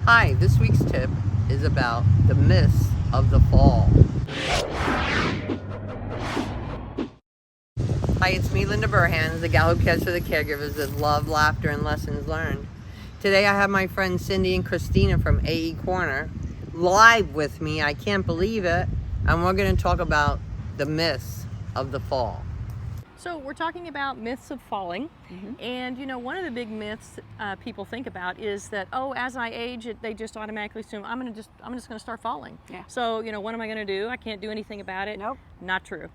Hi, this week's tip is about the myths of the fall. Hi, it's me, Linda Burhans, the gal who cares for the caregivers with love, laughter, and lessons learned. Today I have my friends Cindy and Christina from AE Corner live with me. I can't believe it. And we're going to talk about the myths of the fall. So we're talking about myths of falling, and one of the big myths people think about is that, oh, as I age, they just automatically assume I'm just going to start falling. Yeah. So what am I going to do? I can't do anything about it. Nope. Not true.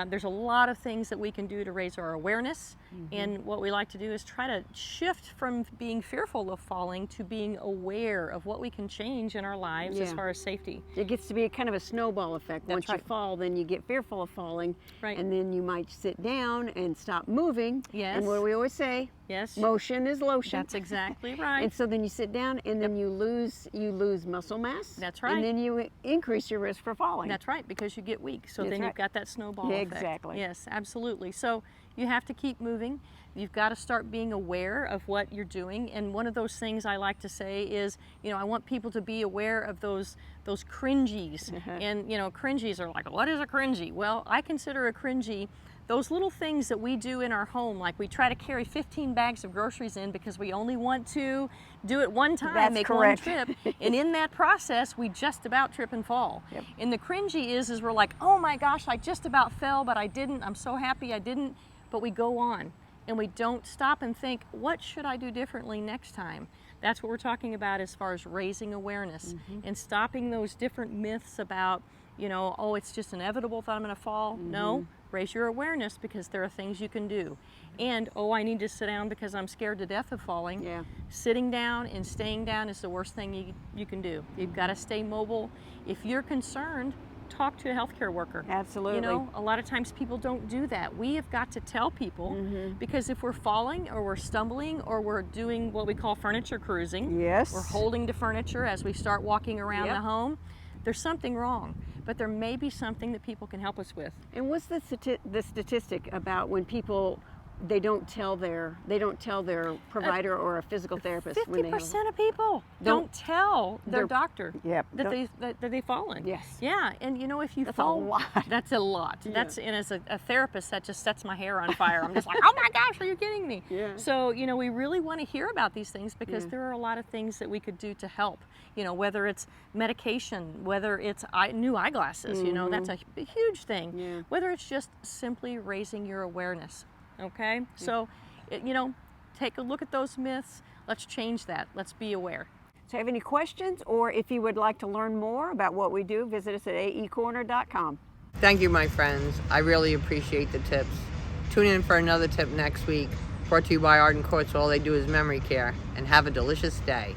There's a lot of things that we can do to raise our awareness, and what we like to do is try to shift from being fearful of falling to being aware of what we can change in our lives as far as safety. It gets to be a kind of a snowball effect. Once you fall, then you get fearful of falling, and then you might sit down and stop moving. Yes. And what we always say, motion is lotion. That's exactly right. And so then you sit down, and then you lose muscle mass. That's right. And then you increase your risk for falling. That's right, because you get weak. So then you've got that snowball effect. Exactly. Yes, absolutely. So you have to keep moving. You've got to start being aware of what you're doing. And one of those things I like to say is, I want people to be aware of those cringies. And cringies are like, what is a cringy? Well, I consider a cringy those little things that we do in our home, like we try to carry 15 bags of groceries in because we only want to do it one time, make one trip, and in that process, we just about trip and fall. And the cringy is we're like, oh my gosh, I just about fell, but I didn't. I'm so happy I didn't. But we go on, and we don't stop and think, what should I do differently next time? That's what we're talking about as far as raising awareness and stopping those different myths about, oh, it's just inevitable that I'm going to fall. No. Raise your awareness because there are things you can do. And, oh, I need to sit down because I'm scared to death of falling. Sitting down and staying down is the worst thing you can do. You've got to stay mobile. If you're concerned, talk to a healthcare worker. Absolutely. A lot of times people don't do that. We have got to tell people because if we're falling or we're stumbling or we're doing what we call furniture cruising, we're holding to furniture as we start walking around the home, there's something wrong. But there may be something that people can help us with. And what's the statistic about when people they don't tell their provider or a physical therapist? 50% of people don't tell their doctor that they've fallen. Yeah, and if you fall, that's a lot. That's, and as a therapist, that just sets my hair on fire. I'm just like, oh my gosh, are you kidding me? So we really want to hear about these things because there are a lot of things that we could do to help. Whether it's medication, whether it's new eyeglasses, that's a huge thing. Whether it's just simply raising your awareness. Okay, so take a look at those myths. Let's change that. Let's be aware. So if you have any questions, or if you would like to learn more about what we do, visit us at aecorner.com. Thank you, my friends. I really appreciate the tips. Tune in for another tip next week. Brought to you by Arden Courts. All they do is memory care. And have a delicious day.